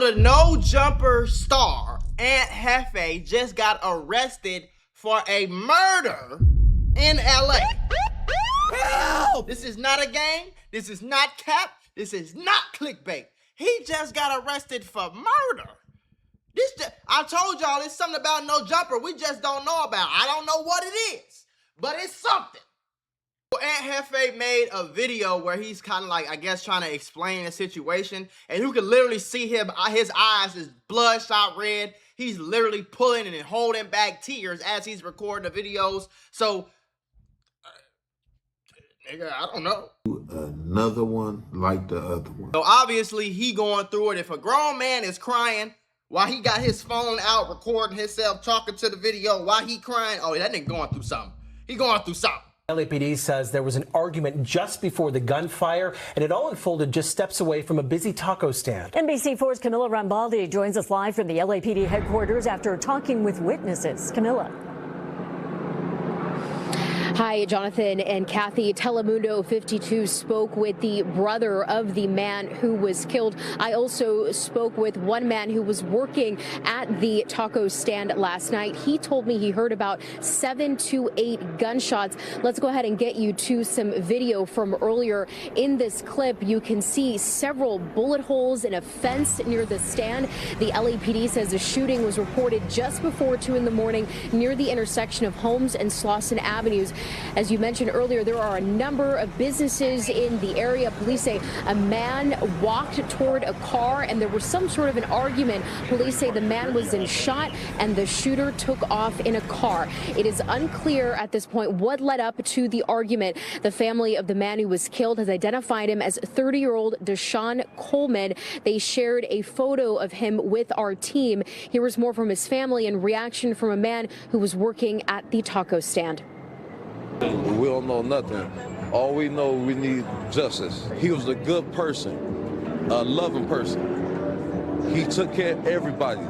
So the No Jumper star, Aunt Hefe, just got arrested for a murder in LA. Help! This is not a game. This is not cap. This is not clickbait. He just got arrested for murder. I told y'all it's something about No Jumper we just don't know about. I don't know what it is, but it's something. Aunt Hefe made a video where he's kind of like, I guess, trying to explain the situation, and you can literally see him, his eyes is bloodshot red. He's literally pulling and holding back tears as he's recording the videos. So, nigga, I don't know. Another one like the other one. So obviously he going through it. If a grown man is crying while he got his phone out recording himself talking to the video while he crying, oh, that nigga going through something. He going through something. LAPD says there was an argument just before the gunfire, and it all unfolded just steps away from a busy taco stand. NBC4's Camilla Rambaldi joins us live from the LAPD headquarters after talking with witnesses. Camilla. Hi, Jonathan and Kathy. Telemundo 52 spoke with the brother of the man who was killed. I also spoke with one man who was working at the taco stand last night. He told me he heard about 7 to 8 gunshots. Let's go ahead and get you to some video from earlier. In this clip, you can see several bullet holes in a fence near the stand. The LAPD says the shooting was reported just before 2 in the morning near the intersection of Holmes and Slauson Avenues. As you mentioned earlier, there are a number of businesses in the area. Police say a man walked toward a car and there was some sort of an argument. Police say the man was then shot and the shooter took off in a car. It is unclear at this point what led up to the argument. The family of the man who was killed has identified him as 30-year-old Deshaun Coleman. They shared a photo of him with our team. Here was more from his family and reaction from a man who was working at the taco stand. We don't know nothing. All we know, we need justice. He was a good person, a loving person. He took care of everybody.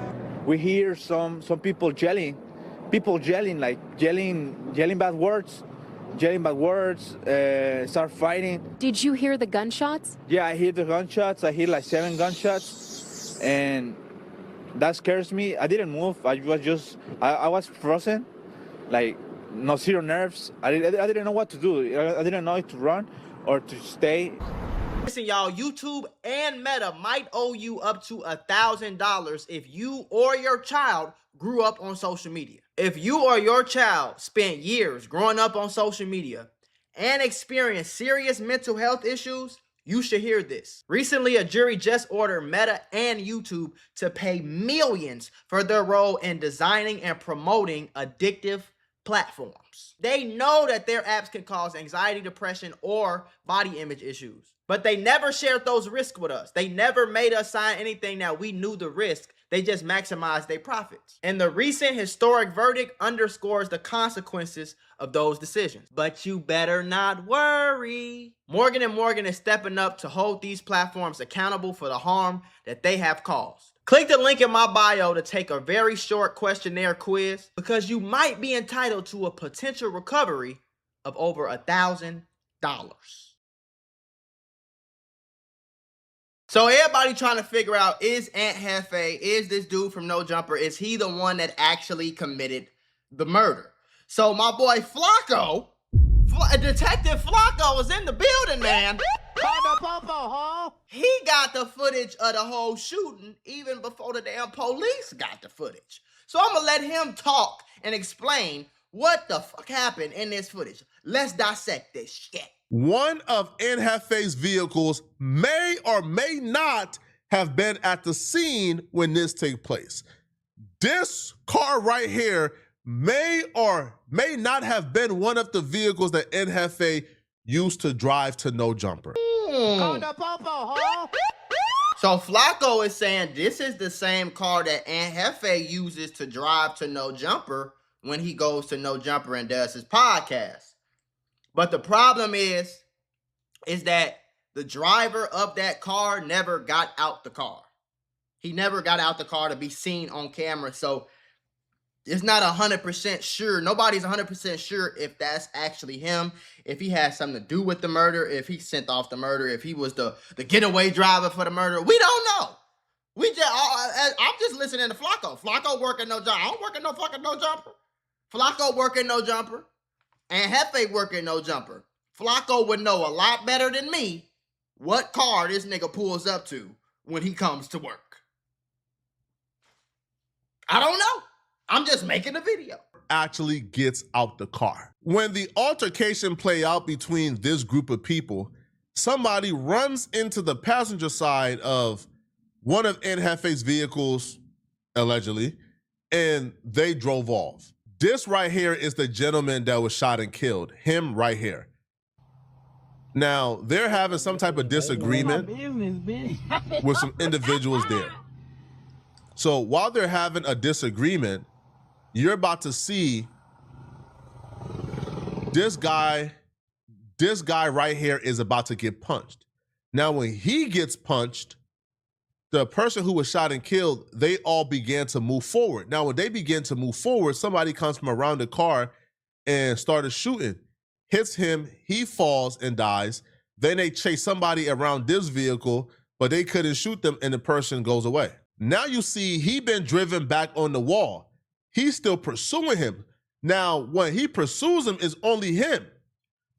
We hear some people yelling, like yelling bad words, start fighting. Did you hear the gunshots? Yeah, I hear the gunshots. I hear like 7 gunshots, and that scares me. I didn't move. I was frozen, like. No, zero nerves. I didn't know what to do. I didn't know if to run or to stay. Listen, y'all, YouTube and Meta might owe you up to $1,000 if you or your child grew up on social media. If you or your child spent years growing up on social media and experienced serious mental health issues, you should hear this. Recently, a jury just ordered Meta and YouTube to pay millions for their role in designing and promoting addictive platforms. They know that their apps can cause anxiety, depression, or body image issues, but they never shared those risks with us. They never made us sign anything that we knew the risk. They just maximized their profits. And the recent historic verdict underscores the consequences of those decisions. But you better not worry. Morgan & Morgan is stepping up to hold these platforms accountable for the harm that they have caused. Click the link in my bio to take a very short questionnaire quiz because you might be entitled to a potential recovery of over $1,000. So everybody trying to figure out, is Aunt Hefe, is this dude from No Jumper, is he the one that actually committed the murder? So my boy Flacco, Detective Flacco was in the building, man. He got the footage of the whole shooting even before the damn police got the footage. So I'm gonna let him talk and explain what the fuck happened in this footage. Let's dissect this shit. One of Aunt Hefe's vehicles may or may not have been at the scene when this took place. This car right here may or may not have been one of the vehicles that Aunt Hefe used to drive to No Jumper. So Flacco is saying this is the same car that Aunt Hefe uses to drive to No Jumper when he goes to No Jumper and does his podcast. But the problem is that the driver of that car never got out the car. He never got out the car to be seen on camera. So it's not 100% sure. Nobody's 100% sure if that's actually him, if he has something to do with the murder, if he sent off the murder, if he was the getaway driver for the murder. We don't know. We just I'm just listening to Flacco. Flacco working no jumper. I don't working no fucking no jumper. Flacco working no jumper. And Hefe working no jumper. Flacco would know a lot better than me what car this nigga pulls up to when he comes to work. I don't know. I'm just making a video. Actually gets out the car. When the altercation play out between this group of people, somebody runs into the passenger side of one of Jefe's vehicles, allegedly, and they drove off. This right here is the gentleman that was shot and killed. Him right here. Now, they're having some type of disagreement with some individuals there. So while they're having a disagreement, you're about to see this guy right here is about to get punched. Now, when he gets punched, the person who was shot and killed, they all began to move forward. Now, when they begin to move forward, somebody comes from around the car and started shooting. Hits him, he falls and dies. Then they chase somebody around this vehicle, but they couldn't shoot them and the person goes away. Now you see he been driven back on the wall. He's still pursuing him. Now, when he pursues him, it's only him.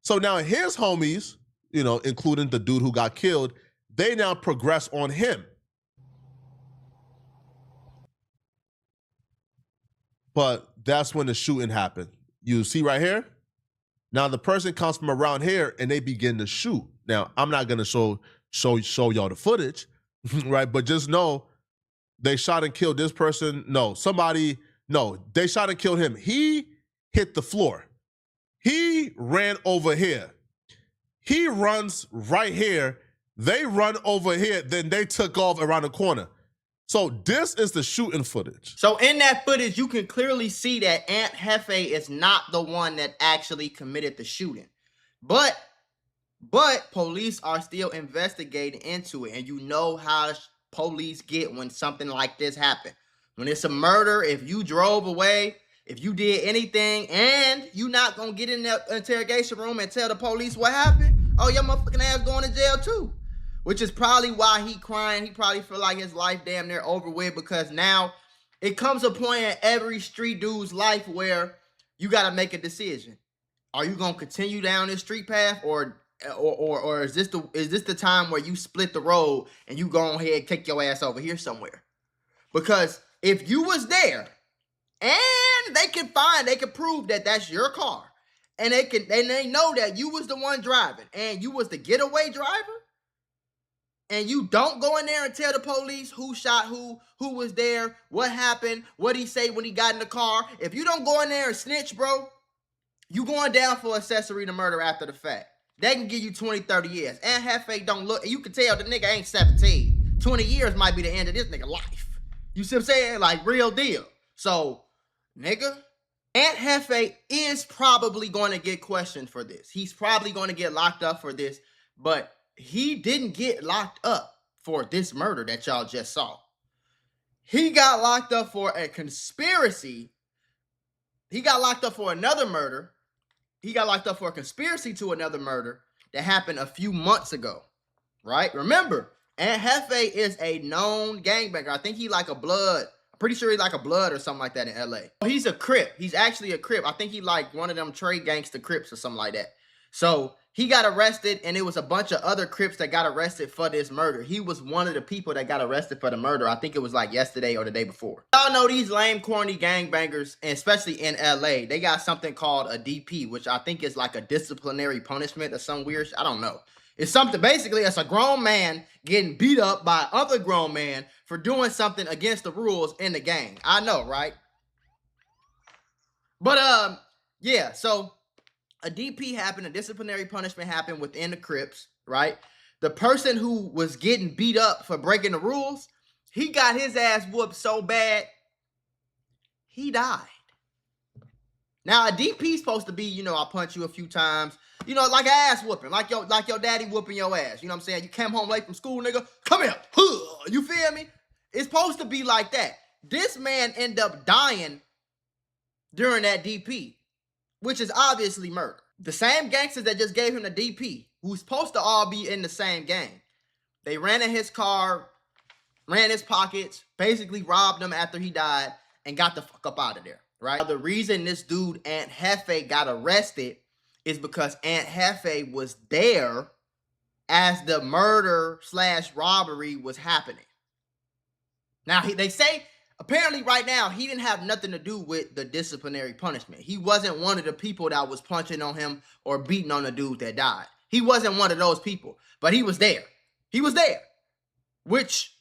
So now his homies, you know, including the dude who got killed, they now progress on him. But that's when the shooting happened. You see right here? Now the person comes from around here and they begin to shoot. Now, I'm not gonna show y'all the footage, right? But just know they shot and killed this person. They shot and killed him. He hit the floor. He ran over here. He runs right here. They run over here. Then they took off around the corner. So this is the shooting footage. So in that footage, you can clearly see that Aunt Hefe is not the one that actually committed the shooting. But police are still investigating into it. And you know how police get when something like this happens. When it's a murder, if you drove away, if you did anything, and you not going to get in the interrogation room and tell the police what happened, oh, your motherfucking ass going to jail too. Which is probably why he crying. He probably feel like his life damn near over with, because now it comes a point in every street dude's life where you got to make a decision. Are you going to continue down this street path, or is this the time where you split the road and you go ahead and take your ass over here somewhere? Because if you was there and they can prove that that's your car, and they know that you was the one driving and you was the getaway driver, and you don't go in there and tell the police who shot who was there, what happened, what he say when he got in the car. If you don't go in there and snitch, bro, you going down for accessory to murder after the fact. They can give you 20, 30 years. And Hefe don't look, you can tell the nigga ain't 17. 20 years might be the end of this nigga life. You see what I'm saying? Like, real deal. So, nigga, Aunt Hefe is probably going to get questioned for this. He's probably going to get locked up for this, but he didn't get locked up for this murder that y'all just saw. He got locked up for a conspiracy. He got locked up for another murder. He got locked up for a conspiracy to another murder that happened a few months ago, right? Remember, Aunt Hefe is a known gangbanger. I think he like a blood. I'm pretty sure he's like a blood or something like that in LA. He's a Crip. He's actually a Crip. I think he like one of them trade gangster Crips or something like that. So he got arrested, and it was a bunch of other Crips that got arrested for this murder. He was one of the people that got arrested for the murder. I think it was like yesterday or the day before. Y'all know these lame, corny gangbangers, and especially in LA, they got something called a DP, which I think is like a disciplinary punishment or some weird shit. I don't know. It's something, basically, it's a grown man getting beat up by other grown man for doing something against the rules in the gang. I know, right? But, yeah, so a DP happened, a disciplinary punishment happened within the Crips, right? The person who was getting beat up for breaking the rules, he got his ass whooped so bad, he died. Now, a DP supposed to be, you know, I'll punch you a few times, you know, like an ass whooping, like your daddy whooping your ass. You know what I'm saying? You came home late from school, nigga, come here. You feel me? It's supposed to be like that. This man ended up dying during that DP, which is obviously murder. The same gangsters that just gave him the DP, who's supposed to all be in the same gang, they ran in his car, ran his pockets, basically robbed him after he died, and got the fuck up out of there, right? The reason this dude, Aunt Hefe, got arrested is because Aunt Hefe was there as the murder / robbery was happening. Now, they say, apparently right now, he didn't have nothing to do with the disciplinary punishment. He wasn't one of the people that was punching on him or beating on the dude that died. He wasn't one of those people, but he was there. He was there, which,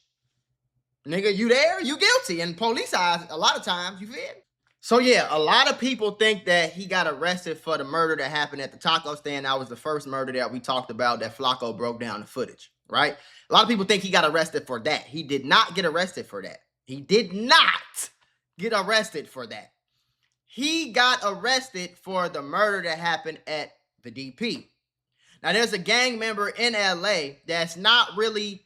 nigga, you there, you guilty. And police eyes, a lot of times, you feel me? So yeah, a lot of people think that he got arrested for the murder that happened at the taco stand. That was the first murder that we talked about that Flacco broke down the footage, right? A lot of people think he got arrested for that. He did not get arrested for that. He did not get arrested for that. He got arrested for the murder that happened at the DP. Now, there's a gang member in LA that's not really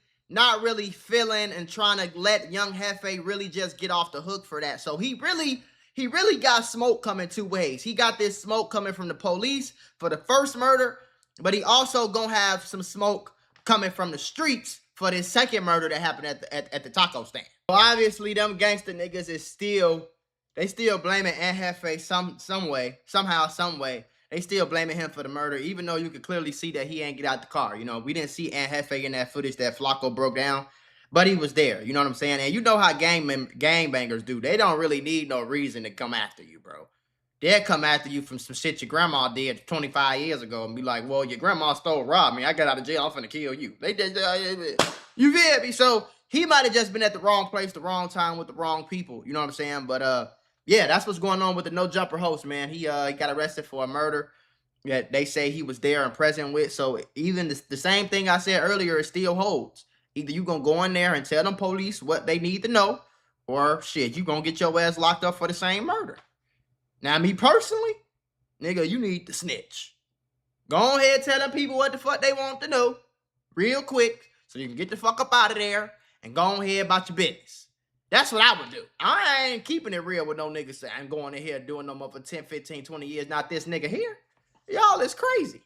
feeling and trying to let young Hefe really just get off the hook for that. So he really got smoke coming two ways. He got this smoke coming from the police for the first murder, but he also gonna have some smoke coming from the streets for this second murder that happened at the taco stand. So obviously, them gangster niggas is still blaming Aunt Hefe some way, somehow, some way. They still blaming him for the murder, even though you could clearly see that he ain't get out the car. You know, we didn't see Aunt Hefe in that footage that Flacco broke down, but he was there. You know what I'm saying? And you know how gangbangers do. They don't really need no reason to come after you, bro. They'll come after you from some shit your grandma did 25 years ago and be like, well, your grandma robbed me. I got out of jail. I'm finna kill you. They did. You feel me? So he might have just been at the wrong place, the wrong time with the wrong people. You know what I'm saying? But yeah, that's what's going on with the No Jumper host, man. He got arrested for a murder that they say he was there and present with. So even the same thing I said earlier, it still holds. Either you gonna go in there and tell them police what they need to know, or shit, you gonna get your ass locked up for the same murder. Now, me personally, nigga, you need to snitch. Go ahead, tell them people what the fuck they want to know real quick so you can get the fuck up out of there and go ahead about your business. That's what I would do. I ain't keeping it real with no niggas saying I'm going in here doing no more for 10, 15, 20 years. Not this nigga here. Y'all is crazy.